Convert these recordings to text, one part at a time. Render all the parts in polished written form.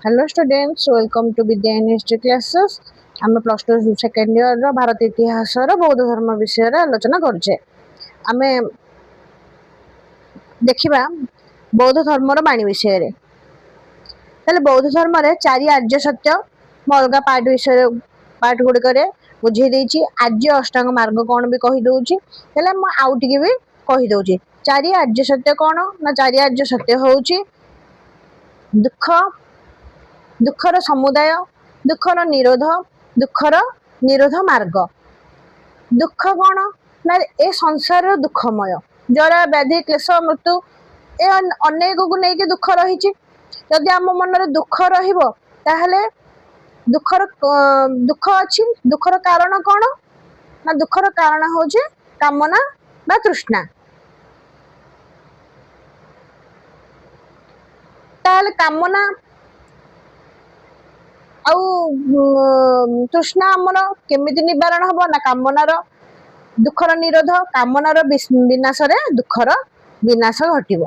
Hello students, welcome to Vidya History classes. आम plus two second year Bharat इतिहास बौद्ध धर्म विषय आलोचना करुचे। आम देखा बौद्ध धर्म बाणी विषय। बौद्ध धर्म चारि आर्य सत्य अलग पार्ट विषय पार्ट गुड़िक बुझे आर्य अष्टांग मार्ग कौन भी कहीदे आउ टे भी कहीदे। चारि आर्य सत्य कौन ना चारि आर्य सत्य हूँ दुख दुखर समुदाय दुखर निरोध मार्ग। दुख कौन ना ए संसार दुखमय जरा व्याधि क्लेश मृत्यु ए अनेक को लेकिन दुख रही। जदि आम मन दुख रहा दुखर दुख अच्छी दुखर कारण कौन ना दुखर कारण हूँ कामना बा तृष्णा। ताहले कामना आउ तृष्णा आमर केमिति निवारण हम ना कामनार दुखर निरोध कामनार विनाश दुखर विनाश घटव।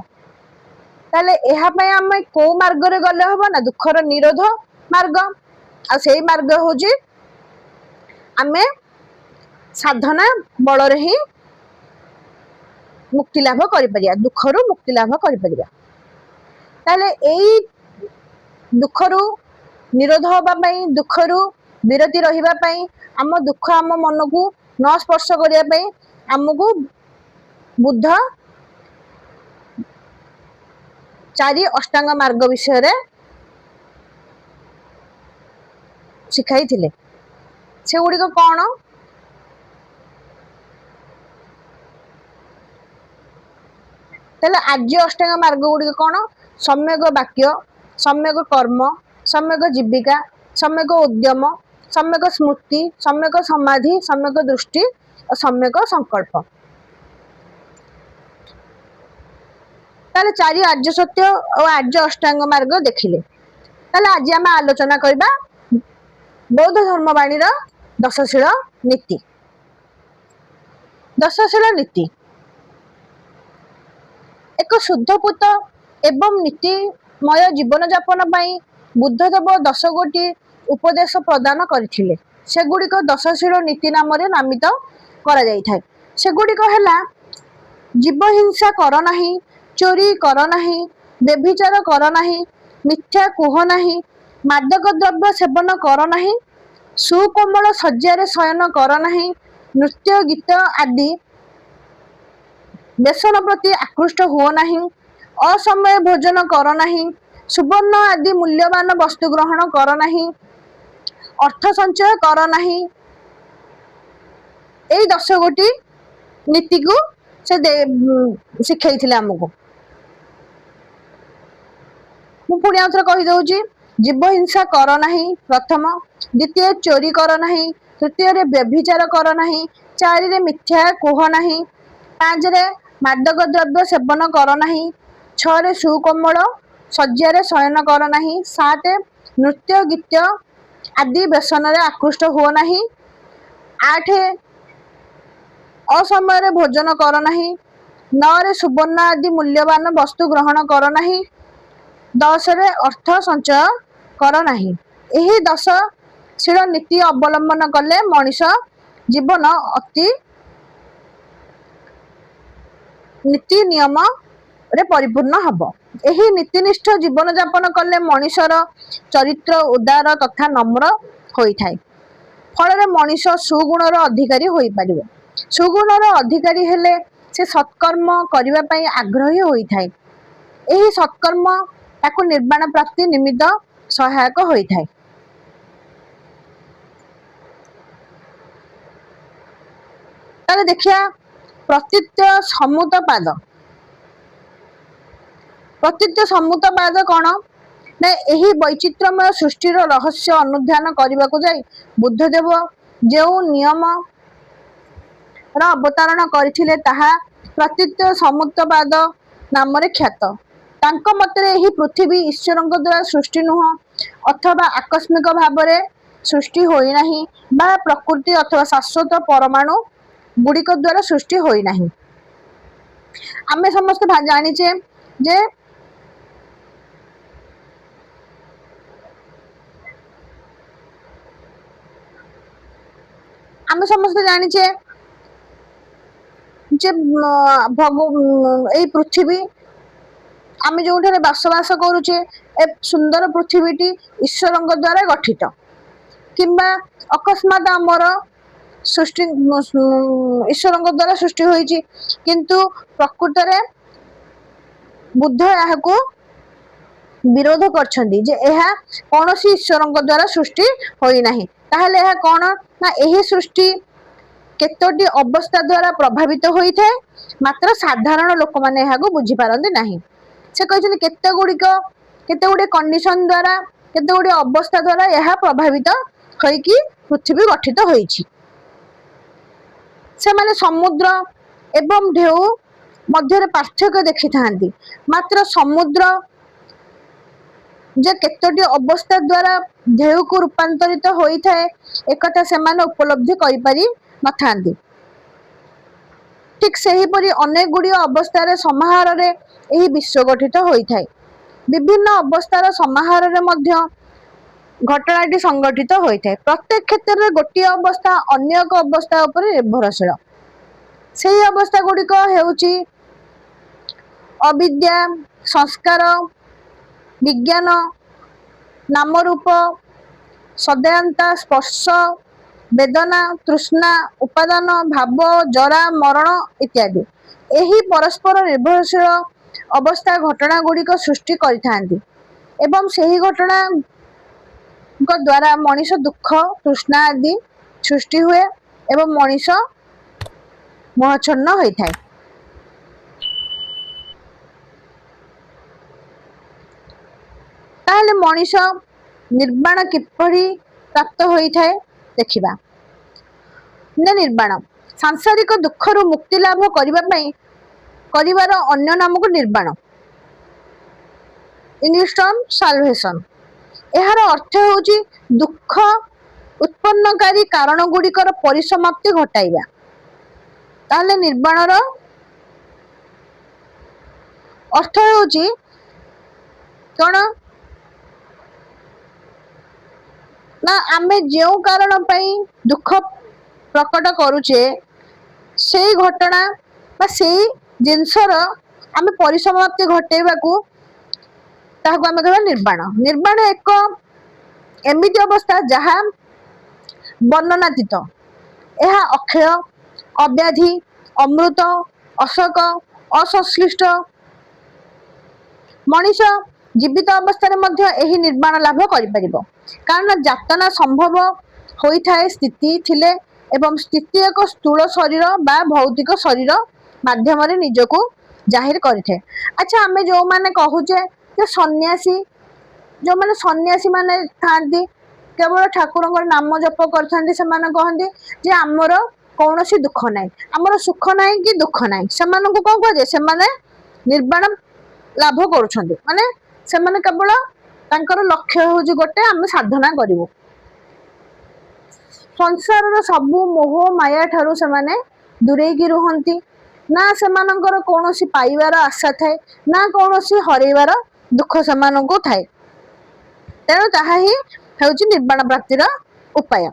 ताले आम को मार्ग रे गले हम ना दुखर निरोध मार्ग आ से मार्ग हूँ आम साधना बल ही मुक्ति लाभ कर दुखर मुक्ति लाभ कर। ताले एई दुखरु निरोध होगापाई दुखरु विरति रही आम दुख आम मन को न स्पर्श करने आमको बुद्ध चारि अष्टांग मार्ग विषय शिखाई से गुड़िक कौन आर्य अष्टांग मार्ग गुड़िक कौन सम्यक वाक्य सम्यक कर्म सम्यक जीविका सम्यक उद्यम सम्यक स्मृति सम्यक समाधि सम्यक दृष्टि और सम्यक संकल्प। ताले चारि आर्य सत्य और आर्य अष्टांग मार्ग देखिले। ताले आज आम आलोचना करबा बौद्ध धर्मवाणी दशशील नीति। दशशील नीति एक शुद्धपूत एवं नीतिमय जीवन जापन पाई बुद्धदेव 10 गोटी उपदेश प्रदान करथिले। सेगुड़िक दशशील नीति नाम नामित करा जाय थाए। सेगुड़िक हैला जीव हिंसा कर नाही, चोरी कर नाही, व्यभिचार कर नाही, मिथ्या कुह नाही, मादक द्रव्य सेवन कर नाही, सुकोमल शय्यारे शयन कर नाही, नृत्य गीत आदि व्यसन प्रति आकृष्ट हुओ नाही, असमय भोजन कर नाही, सुवर्ण आदि मूल्यवान वस्तु ग्रहण कर नाही, अर्थ संचय कर नाही। एई 10 गोटी नीति को से शिखाई आमको। पुणी आउथरे कही दउची जीव हिंसा कर नाही प्रथम, द्वितीय चोरी कर नाही, तृतीय रे व्यभिचार कर नाही, 4 रे मिथ्या कुह नाही, 5 रे मादक द्रव्य सेवन कर नाही, 6 रे सुकोमल शय्यारे शयन कर नाही, 7 नृत्य गीत आदि व्यसन रे आकृष्ट हुओ नाही, 8 असमय भोजन कर नाही, 9 रे सुवर्ण आदि मूल्यवान वस्तु ग्रहण कर नाही, 10 रे अर्थ संचय कर नाही। एही 10शील नीति अवलंबन कले मनीष जीवन अति नीति नियम रे परिपूर्ण हब। एही नीतिनिष्ठ जीवन जापन कले मनीषर चरित्र उदार तथा नम्र होई थाए। फल रे मनीष सुगुणर अधिकारी होई परिबो। सुगुणर अधिकारी हेले से सत्कर्म करिबा पई आग्रही होई थाए। एही सत्कर्म ताको निर्वाण प्राप्ति निमित्त सहायक होई थाए। ताले देखिया प्रतीत्य समुत पाद। प्रतीत्य समुत पाद कौन ना एही वैचित्रमय सृष्टिर रहस्य अनुध्यान करने को जाई बुद्धदेव जो नियम अवतारण करथिले ताहा प्रतीत्य समुत्तपाद नाम ख्यात। तांको मतरे एही पृथ्वी ईश्वरଙ୍କ द्वारा सृष्टि नुह अथवा आकस्मिक भाव रे सृष्टि होई नाही बा प्रकृति अथवा शाश्वत परमाणु गुड़िक द्वारा सृष्टि होई नाही। आमे समस्त जानिचे जे आम समस्ते जानिचे जे पृथ्वी आम जो बसवास करुचे ए सुंदर पृथ्वीटी ईश्वर द्वारा गठित किंबा अकस्मात आमर सृष्टि ईश्वर द्वारा सृष्टि होइछि किंतु प्रकृत रे बुद्ध यहाँ को विरोध करछंदी जे एहा कोनोसी ईश्वर द्वारा सृष्टि होई नाही। ताहले एहा कोन ना एही सृष्टि केतोटी अवस्था द्वारा प्रभावित होई थाए मात्र साधारण लोक माने एहा को बुझी पारंदी नाही। से कहछन केते गुडी कंडीशन द्वारा केते गुडी अवस्था द्वारा एहा प्रभावित होई कि पृथ्वी गठित होईछि। से माने समुद्र एवं ढेउ मध्य पार्थक्य देखि थांती मात्र समुद्र जे केतोटी अवस्था द्वारा ढेउ को रूपांतरित होई थाए एकथा से माने उपलब्धि करि पारि नथांती। ठीक सही परि अनेक गुडी अवस्था रे समाहार रे एही विश्व गठित होई थाए। विभिन्न अवस्थार समाहार रे मध्य घटनाटी संगठित होई थाए। प्रत्येक क्षेत्र रे गोटिए अवस्था अन्य एक अवस्था ऊपर निर्भरशील। सेही अवस्था गुडी को हेउची अविद्या संस्कार विज्ञान नाम रूप सदयांता स्पर्श वेदना तृष्णा उपादान भाव जरा मरण इत्यादि एही परस्पर निर्भरशील अवस्था घटना गुडी को सृष्टि करिथांती एवं सेही घटना द्वारा मनीष दुख तृष्णा आदि सृष्टि हुए एवं मनीष मोहच्छन्न होइथाय। ताहले मनीष निर्वाण किपरि प्राप्त होइथाय देखिबा। निर्वाण सांसारिक दुखरु मुक्ति लाभ करिबा पई करिवार अन्य नाम को निर्वाण इंग्लिश टर्म साल्वेशन। एहार अर्थ होउची दुख उत्पन्नकारी कारण गुड़िकर परिसमाप्ति घटाइबा। ताहले निर्वाणर अर्थ होउची कोन ना आमे जो कारण पई दुख प्रकट करूचे से घटना बा से जिनसर आमे परिसमाप्ति घटेबा को ताहाको आमे कहबा निर्वाण। निर्वाण एक एमिति अवस्था जहा वर्णनातीत एहा अक्षय अव्याधि अमृत अशोक असंश्लिष्ट मनीष जीवित अवस्था मध्य एही निर्वाण लाभ करि परिबो कारण जातना संभव होई थाए स्थिति थिले एवं स्थिति एक स्थूल शरीर बा भौतिक शरीर माध्यम रे निजको जाहिर करिथे। अच्छा आमे जो माने कहूचे जे सन्यासी जो माने सन्यासी माने थांती केवल ठाकुर नाम जप करथांती से माने कहंती जे हमर कौनसी दुख नाही हमर सुख नाही कि दुख नाही से माने को कोन कहे से माने निर्वाण लाभ करूछंती माने से माने केवल तांकर लक्ष्य होउची गोटे आमे साधना करिवो संसार रो सबु मोह माया ठारू से माने दूरे की रुहंती ना से मानकर कौनसी पाइबार आशा थाए ना कौनसी हरैबार दुख से माननको थाए तेणु ताहा ही हेउची निर्वाण प्राप्तिर उपाय।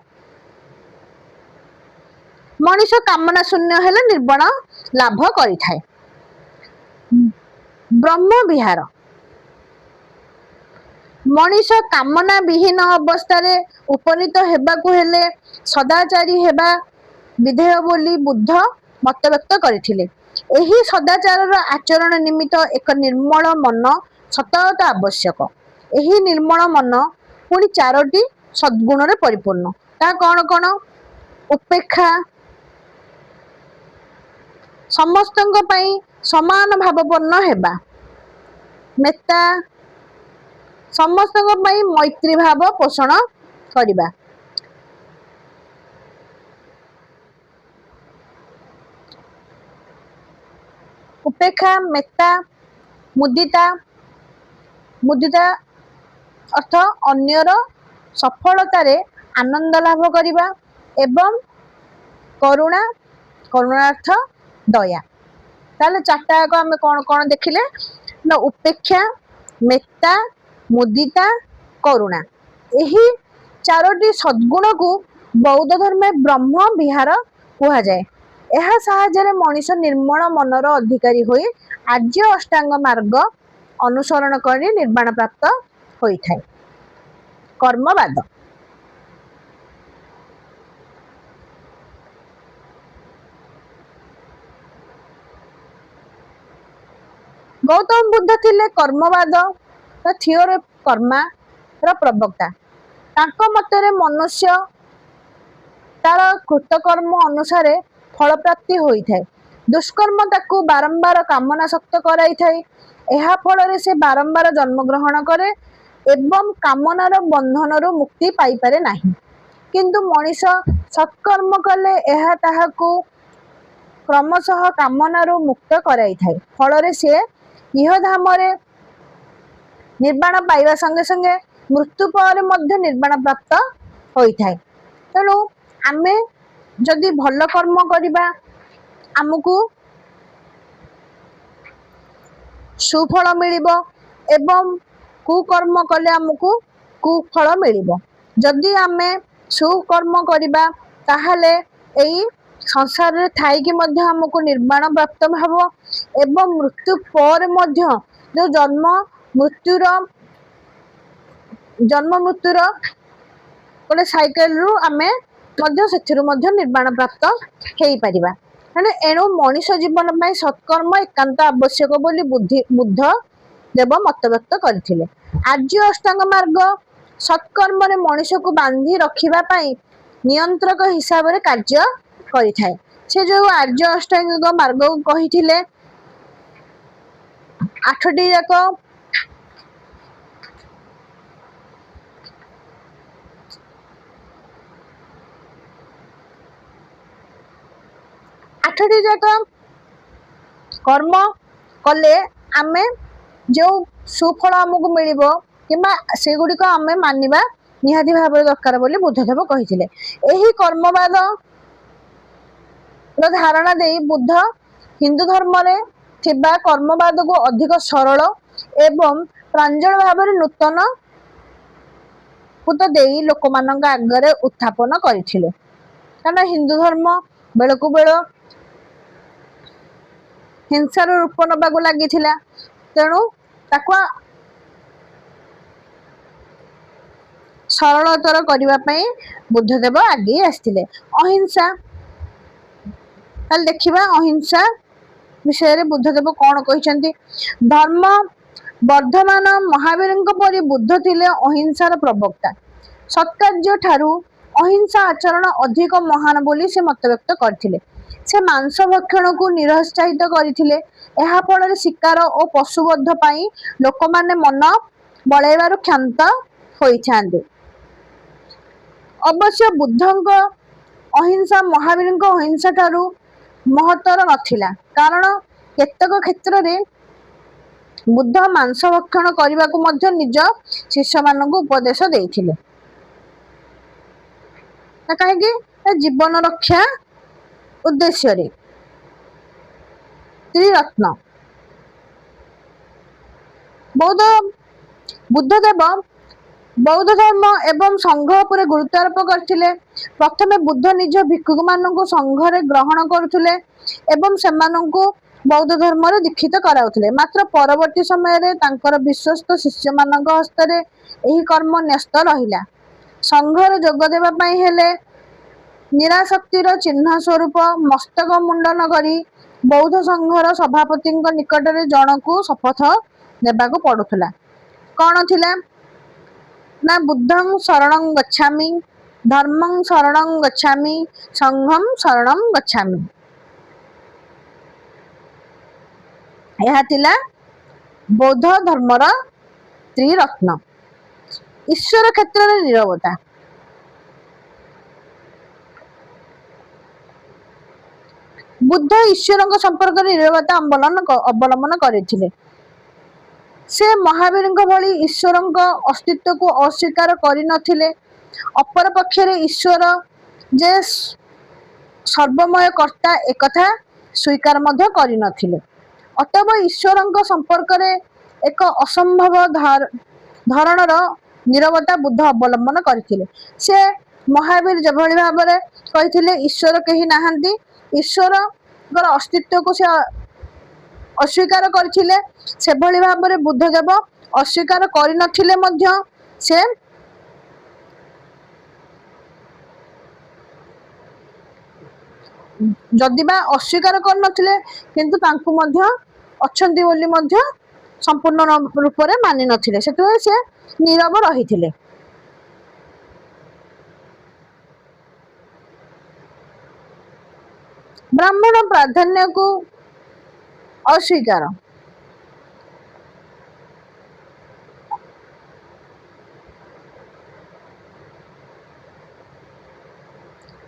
मनीष कामना शून्य हेले निर्वाण लाभ करि थाए। ब्रह्म विहार मनीष कामना विहीन अवस्था रे उपनीत हेबाकु हेले सदाचारी हेबा विधेय बोली बुद्ध मत व्यक्त करथिले। एही सदाचार आचरण निमित्त एक निर्मल मन सतत आवश्यक। एही निर्मल मन पुणी चारोटी सद्गुण रे परिपूर्ण ता कौन कौन उपेक्षा समस्तंक पई समान भावपूर्ण हेबा मेत्ता समस्तंक पई मैत्री भाव पोषण करिबा उपेक्षा मेत्ता मुदिता मुदिता अर्थ अन्यर सफलता रे आनंद लाभ करिबा एवं करुणा करुणार्थ दया। ताले चारटा को आमे कोन कोन देखिले ना उपेक्षा मेत्ता मुदिता करुणा एही चारोटी सद्गुण को ବୌଦ୍ଧ ଧର୍ମରେ ବ୍ରହ୍ମ ବିହାର କୁହାଯାଏ। ଏହା ସାହାଯ୍ୟରେ ମଣିଷ ନିର୍ମଳ ମନର ଅଧିକାରୀ ହୋଇ ଆର୍ଯ୍ୟ ଅଷ୍ଟାଙ୍ଗ ମାର୍ଗ ଅନୁସରଣ କରି ନିର୍ବାଣ ପ୍ରାପ୍ତ ହୋଇଥାଏ। କର୍ମବାଦ। ଗୌତମ ବୁଦ୍ଧ ଥିଲେ କର୍ମବାଦ ଥିଓରି ଅଫ କର୍ମାର ପ୍ରବକ୍ତା। ତାଙ୍କ ମତରେ ମନୁଷ୍ୟ ତାର କୃତକର୍ମ ଅନୁସାରେ ଫଳ ପ୍ରାପ୍ତି ହୋଇଥାଏ। ଦୁଷ୍କର୍ମ ତାକୁ ବାରମ୍ବାର କାମନାସକ୍ତ କରାଇଥାଏ। ଏହା ଫଳରେ ସେ ବାରମ୍ବାର ଜନ୍ମଗ୍ରହଣ କରେ ଏବଂ କାମନାର ବନ୍ଧନରୁ ମୁକ୍ତି ପାଇପାରେ ନାହିଁ। କିନ୍ତୁ ମଣିଷ ସତ୍କର୍ମ କଲେ ଏହା ତାହାକୁ କ୍ରମଶଃ କାମନାରୁ ମୁକ୍ତ କରାଇଥାଏ। ଫଳରେ ସେ ଇହଧାମରେ ନିର୍ବାଣ ପାଇବା ସଙ୍ଗେ ସଙ୍ଗେ ମୃତ୍ୟୁ ପରେ ମଧ୍ୟ ନିର୍ବାଣ ପ୍ରାପ୍ତ ହୋଇଥାଏ। ତେଣୁ ଆମେ ଯଦି ଭଲ କର୍ମ କରିବା ଆମକୁ ସୁଫଳ ମିଳିବ ଏବଂ କୁକର୍ମ କଲେ ଆମକୁ କୁଫଳ ମିଳିବ। ଯଦି ଆମେ ସୁକର୍ମ କରିବା ତାହେଲେ ଏଇ ସଂସାରରେ ଥାଇକି ମଧ୍ୟ ଆମକୁ ନିର୍ବାଣ ପ୍ରାପ୍ତ ହେବ ଏବଂ ମୃତ୍ୟୁ ପରେ ମଧ୍ୟ ଯେଉଁ ଜନ୍ମ ମୃତ୍ୟୁର ଗୋଟେ ସାଇକେଲରୁ ଆମେ ମଧ୍ୟ ସେଥିରୁ ମଧ୍ୟ ନିର୍ବାଣ ପ୍ରାପ୍ତ ହେଇପାରିବା। ଏଣୁ ମଣିଷ ଜୀବନ ପାଇଁ ସତ୍କର୍ମ ଏକାନ୍ତ ଆବଶ୍ୟକ ବୋଲି ବୁଦ୍ଧ ଦେବ ମତବ୍ୟକ୍ତ କରିଥିଲେ। ଆର୍ଯ୍ୟ ଅଷ୍ଟାଙ୍ଗ ମାର୍ଗ ସତ୍କର୍ମରେ ମଣିଷକୁ ବାନ୍ଧି ରଖିବା ପାଇଁ ନିୟନ୍ତ୍ରକ ହିସାବରେ କାର୍ଯ୍ୟ କରିଥାଏ। ସେ ଯେଉଁ ଆର୍ଯ୍ୟ ଅଷ୍ଟାଙ୍ଗ ମାର୍ଗକୁ କହିଥିଲେ 8ଟି ଯାକ କର୍ମ କଲେ ଆମେ ଯେଉଁ ସୁଫଳ ଆମକୁ ମିଳିବ କିମ୍ବା ସେଗୁଡ଼ିକ ଆମେ ମାନିବା ନିହାତି ଭାବରେ ଦରକାର ବୋଲି ବୁଦ୍ଧଦେବ କହିଥିଲେ। ଏହି କର୍ମବାଦ ଧାରଣା ଦେଇ ବୁଦ୍ଧ ହିନ୍ଦୁ ଧର୍ମରେ ଥିବା କର୍ମବାଦକୁ ଅଧିକ ସରଳ ଏବଂ ପ୍ରାଞ୍ଜଳ ଭାବରେ ନୂତନ ପୁତ ଦେଇ ଲୋକମାନଙ୍କ ଆଗରେ ଉତ୍ଥାପନ କରିଥିଲେ। କାରଣ ହିନ୍ଦୁ ଧର୍ମ ବେଳକୁ ବେଳ ହିଂସାର ରୂପ ନେବାକୁ ଲାଗିଥିଲା। ତେଣୁ ତାକୁ ସରଳତର କରିବା ପାଇଁ ବୁଦ୍ଧଦେବ ଆଗେଇ ଆସିଥିଲେ। ଅହିଂସା। ତାହେଲେ ଦେଖିବା ଅହିଂସା ବିଷୟରେ ବୁଦ୍ଧଦେବ କଣ କହିଛନ୍ତି। ଧର୍ମ ବର୍ଦ୍ଧମାନ ମହାବୀରଙ୍କ ପରି ବୁଦ୍ଧ ଥିଲେ ଅହିଂସାର ପ୍ରବକ୍ତା। ସତ୍କାର୍ଯ୍ୟ ଠାରୁ ଅହିଂସା ଆଚରଣ ଅଧିକ ମହାନ ବୋଲି ସେ ମତବ୍ୟକ୍ତ କରିଥିଲେ। ସେ ମାଂସ ଭକ୍ଷଣକୁ ନିରୁତ୍ସାହିତ କରିଥିଲେ। ଏହା ଫଳରେ ଶିକାର ଓ ପଶୁବଧ ପାଇଁ ଲୋକମାନେ ମନ ବଳାଇବାରୁ କ୍ଷାନ୍ତ ହୋଇଥାନ୍ତି। ଅବଶ୍ୟ ବୁଦ୍ଧଙ୍କ ଅହିଂସା ମହାବୀରଙ୍କ ଅହିଂସା ଠାରୁ ମହତ୍ତର ନଥିଲା। କାରଣ କେତେକ କ୍ଷେତ୍ରରେ ବୁଦ୍ଧ ମାଂସ ଭକ୍ଷଣ କରିବାକୁ ମଧ୍ୟ ନିଜ ଶିଷ୍ୟମାନଙ୍କୁ ଉପଦେଶ ଦେଇଥିଲେ। କାହିଁକି? ଜୀବନ ରକ୍ଷା ଉଦ୍ଦେଶ୍ୟରେ। ତ୍ରିରତ୍ନ। ବୁଦ୍ଧଦେବ ବୌଦ୍ଧ ଧର୍ମ ଏବଂ ସଂଘ ଉପରେ ଗୁରୁତ୍ୱ ଆରୋପ କରିଥିଲେ। ପ୍ରଥମେ ବୁଦ୍ଧ ନିଜ ଭିକ୍ଷୁକମାନଙ୍କୁ ସଂଘରେ ଗ୍ରହଣ କରୁଥିଲେ ଏବଂ ସେମାନଙ୍କୁ ବୌଦ୍ଧ ଧର୍ମରେ ଦୀକ୍ଷିତ କରାଉଥିଲେ। ମାତ୍ର ପରବର୍ତ୍ତୀ ସମୟରେ ତାଙ୍କର ବିଶ୍ୱସ୍ତ ଶିଷ୍ୟମାନଙ୍କ ହସ୍ତରେ ଏହି କର୍ମ ନ୍ୟସ୍ତ ରହିଲା। ସଂଘରେ ଯୋଗ ଦେବା ପାଇଁ ହେଲେ ନିରାସକ୍ତିର ଚିହ୍ନ ସ୍ୱରୂପ ମସ୍ତକ ମୁଣ୍ଡନ କରି ବୌଦ୍ଧ ସଂଘର ସଭାପତିଙ୍କ ନିକଟରେ ଜଣକୁ ଶପଥ ନେବାକୁ ପଡୁଥିଲା। କଣ ଥିଲା ନା ବୁଦ୍ଧଂ ଶରଣଂ ଗଚ୍ଛାମି, ଧର୍ମଂ ଶରଣଂ ଗଚ୍ଛାମି, ସଂଘଂ ଶରଣଂ ଗଚ୍ଛାମି। ଏହା ଥିଲା ବୌଦ୍ଧ ଧର୍ମର ତ୍ରିରତ୍ନ। ଈଶ୍ୱର କ୍ଷେତ୍ରରେ ନିରବତା। ବୁଦ୍ଧ ଈଶ୍ୱରଙ୍କ ସମ୍ପର୍କରେ ନିରବତା ଅବଲମ୍ବନ କରିଥିଲେ। ସେ ମହାବୀରଙ୍କ ଭଳି ଈଶ୍ୱରଙ୍କ ଅସ୍ତିତ୍ୱକୁ ଅସ୍ୱୀକାର କରିନଥିଲେ। ଅପରପକ୍ଷରେ ଈଶ୍ୱର ଯେ ସର୍ବମୟ କର୍ତ୍ତା ଏକଥା ସ୍ୱୀକାର ମଧ୍ୟ କରିନଥିଲେ। ଅତଏବ ଈଶ୍ୱରଙ୍କ ସମ୍ପର୍କରେ ଏକ ଅସମ୍ଭବ ଧରଣର ନିରବତା ବୁଦ୍ଧ ଅବଲମ୍ବନ କରିଥିଲେ। ସେ ମହାବୀର ଯେଭଳି ଭାବରେ କହିଥିଲେ ଈଶ୍ୱର କେହି ନାହାନ୍ତି, ଈଶ୍ୱରଙ୍କର ଅସ୍ତିତ୍ୱକୁ ସେ ଅସ୍ୱୀକାର କରିଥିଲେ, ସେଭଳି ଭାବରେ ବୁଦ୍ଧଦେବ ଅସ୍ୱୀକାର କରିନଥିଲେ ମଧ୍ୟ ସେ ଯଦିବା ଅସ୍ୱୀକାର କରିନଥିଲେ କିନ୍ତୁ ତାଙ୍କୁ ମଧ୍ୟ ଅଛନ୍ତି ବୋଲି ମଧ୍ୟ ସମ୍ପୂର୍ଣ୍ଣ ରୂପରେ ମାନି ନଥିଲେ, ସେଥିପାଇଁ ସେ ନୀରବ ରହିଥିଲେ। ବ୍ରାହ୍ମଣ ପ୍ରାଧାନ୍ୟକୁ ଅସ୍ୱୀକାର।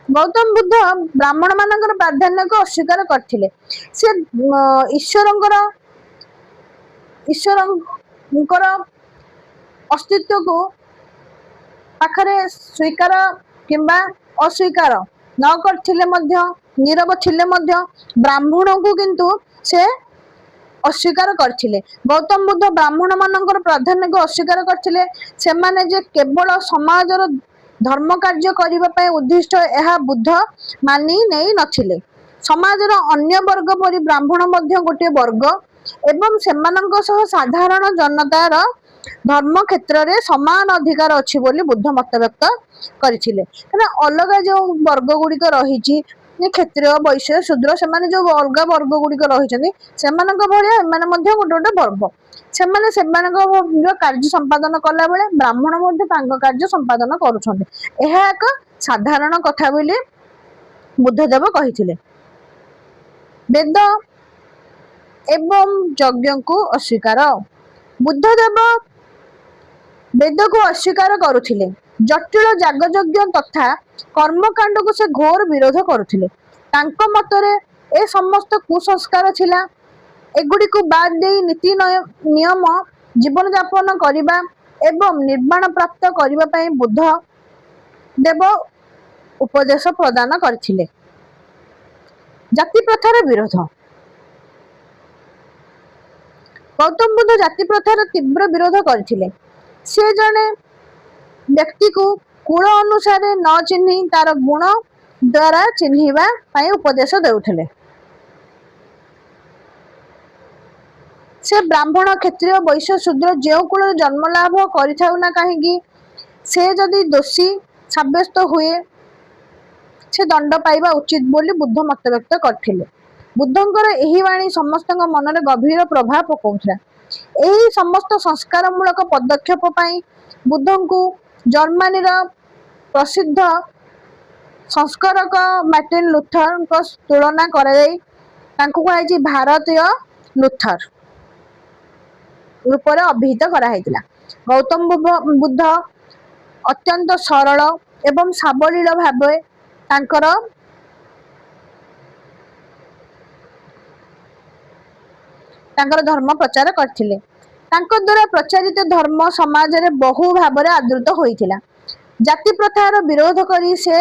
ଗୌତମ ବୁଦ୍ଧ ବ୍ରାହ୍ମଣ ମାନଙ୍କର ପ୍ରାଧାନ୍ୟକୁ ଅସ୍ୱୀକାର କରିଥିଲେ। ସେ ଈଶ୍ୱରଙ୍କର ଅସ୍ତିତ୍ୱକୁ ପାଖରେ ସ୍ୱୀକାର କିମ୍ବା ଅସ୍ୱୀକାର ନ କରିଥିଲେ ମଧ୍ୟ, ନୀରବ ଥିଲେ ମଧ୍ୟ ବ୍ରାହ୍ମଣଙ୍କୁ କିନ୍ତୁ ସେ ଅସ୍ୱୀକାର କରିଥିଲେ। ଗୌତମ ବୁଦ୍ଧ ବ୍ରାହ୍ମଣ ମାନଙ୍କର ପ୍ରାଧାନ୍ୟକୁ ଅସ୍ୱୀକାର କରିଥିଲେ। ସେମାନେ ଯେ କେବଳ ସମାଜର ଧର୍ମ କାର୍ଯ୍ୟ କରିବା ପାଇଁ ଉଦ୍ଦିଷ୍ଟ ଏହା ବୁଦ୍ଧ ମାନି ନେଇ ନଥିଲେ। ସମାଜର ଅନ୍ୟ ବର୍ଗ ପରି ବ୍ରାହ୍ମଣ ମଧ୍ୟ ଗୋଟିଏ ବର୍ଗ ଏବଂ ସେମାନଙ୍କ ସହ ସାଧାରଣ ଜନତାର ଧର୍ମ କ୍ଷେତ୍ରରେ ସମାନ ଅଧିକାର ଅଛି ବୋଲି ବୁଦ୍ଧ ମତବ୍ୟକ୍ତ କରିଥିଲେ। କାରଣ ଅଲଗା ଯେଉଁ ବର୍ଗ ଗୁଡ଼ିକ ରହିଛି, କ୍ଷତ୍ରିୟ, ବୈଶ୍ୟ, ଶୂଦ୍ର, ସେମାନେ ଯେଉଁ ଅଲଗା ବର୍ଗ ଗୁଡ଼ିକ ରହିଛନ୍ତି ସେମାନଙ୍କ ଭଳିଆ ଏମାନେ ମଧ୍ୟ ଗୋଟେ ଗୋଟେ ବର୍ଗ। ସେମାନେ ସେମାନଙ୍କ କାର୍ଯ୍ୟ ସମ୍ପାଦନ କଲା ବେଳେ ବ୍ରାହ୍ମଣ ମଧ୍ୟ ତାଙ୍କ କାର୍ଯ୍ୟ ସମ୍ପାଦନ କରୁଛନ୍ତି। ଏହା ଏକ ସାଧାରଣ କଥା ବୋଲି ବୁଦ୍ଧଦେବ କହିଥିଲେ। ବେଦ ଏବଂ ଯଜ୍ଞକୁ ଅସ୍ୱୀକାର। ବୁଦ୍ଧଦେବ ବେଦକୁ ଅସ୍ୱୀକାର କରୁଥିଲେ। ଜଟିଳ ଯାଗଯଜ୍ଞ ତଥା କର୍ମକାଣ୍ଡକୁ ସେ ଘୋର ବିରୋଧ କରୁଥିଲେ। ତାଙ୍କ ମତରେ ଏ ସମସ୍ତ କୁସଂସ୍କାର ଥିଲା। ଏଗୁଡ଼ିକୁ ବାଦ ଦେଇ ନୀତି ନିୟମ ଜୀବନଯାପନ କରିବା ଏବଂ ନିର୍ବାଣ ପ୍ରାପ୍ତ କରିବା ପାଇଁ ବୁଦ୍ଧ ଦେବ ଉପଦେଶ ପ୍ରଦାନ କରିଥିଲେ। ଜାତି ପ୍ରଥାର ବିରୋଧ। ଗୌତମ ବୁଦ୍ଧ ଜାତି ପ୍ରଥାର ତୀବ୍ର ବିରୋଧ କରିଥିଲେ। ସେ ଜଣେ ବ୍ୟକ୍ତିକୁ କୁଳ ଅନୁସାରେ ନ ଚିହ୍ନି ତାର ଗୁଣ ଦ୍ୱାରା ଚିହ୍ନିବା ପାଇଁ ଉପଦେଶ ଦେଉଥିଲେ। ସେ ବ୍ରାହ୍ମଣ, କ୍ଷତ୍ରିୟ, ବୈଶ୍ୟ, ଶୂଦ୍ର ଯେଉଁ କୁଳରେ ଜନ୍ମ ଲାଭ କରିଥାଉ ନା କାହିଁକି, ସେ ଯଦି ଦୋଷୀ ସାବ୍ୟସ୍ତ ହୁଏ ସେ ଦଣ୍ଡ ପାଇବା ଉଚିତ ବୋଲି ବୁଦ୍ଧ ମତବ୍ୟକ୍ତ କରିଥିଲେ। ବୁଦ୍ଧଙ୍କର ଏହି ବାଣୀ ସମସ୍ତଙ୍କ ମନରେ ଗଭୀର ପ୍ରଭାବ ପକାଉଥିଲା। ଏହି ସମସ୍ତ ସଂସ୍କାରମୂଳକ ପଦକ୍ଷେପ ପାଇଁ ବୁଦ୍ଧଙ୍କୁ ଜର୍ମାନୀର ପ୍ରସିଦ୍ଧ ସଂସ୍କାରକ ମାର୍ଟିନ ଲୁଥରଙ୍କ ତୁଳନା କରାଯାଇ ତାଙ୍କୁ କୁହାଯାଇଛି ଭାରତୀୟ ଲୁଥର ରୂପରେ ଅଭିହିତ କରାଯାଇଥିଲା। ଗୌତମ ବୁଦ୍ଧ ଅତ୍ୟନ୍ତ ସରଳ ଏବଂ ସାବଲୀଳ ଭାବେ ତାଙ୍କର ଧର୍ମ ପ୍ରଚାର କରିଥିଲେ। ତାଙ୍କ ଦ୍ୱାରା ପ୍ରଚାରିତ ଧର୍ମ ସମାଜରେ ବହୁ ଭାବରେ ଆଦୃତ ହୋଇଥିଲା। ଜାତି ପ୍ରଥାର ବିରୋଧ କରି ସେ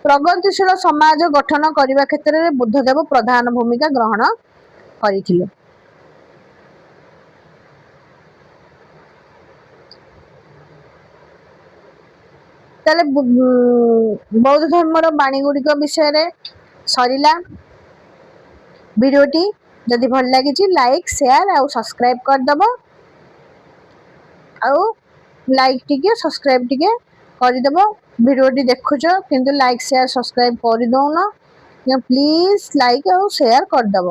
ପ୍ରଗତିଶୀଳ ସମାଜ ଗଠନ କରିବା କ୍ଷେତ୍ରରେ ବୁଦ୍ଧଦେବ ପ୍ରଧାନ ଭୂମିକା ଗ୍ରହଣ କରିଥିଲେ। ତାହେଲେ ବୌଦ୍ଧ ଧର୍ମର ବାଣୀ ଗୁଡ଼ିକ ବିଷୟରେ ସରିଲା ଭିଡ଼ିଓଟି। ଯଦି ଭଲ ଲାଗିଛି ଲାଇକ୍, ସେୟାର ଆଉ ସବସ୍କ୍ରାଇବ କରିଦେବ। ଆଉ ଲାଇକ୍ ଟିକେ ସବସ୍କ୍ରାଇବ ଟିକେ କରିଦେବ। ଭିଡ଼ିଓଟି ଦେଖୁଛ କିନ୍ତୁ ଲାଇକ୍, ସେୟାର, ସବସ୍କ୍ରାଇବ କରିଦଉନ, ପ୍ଲିଜ ଲାଇକ୍ ଆଉ ସେୟାର କରିଦେବ।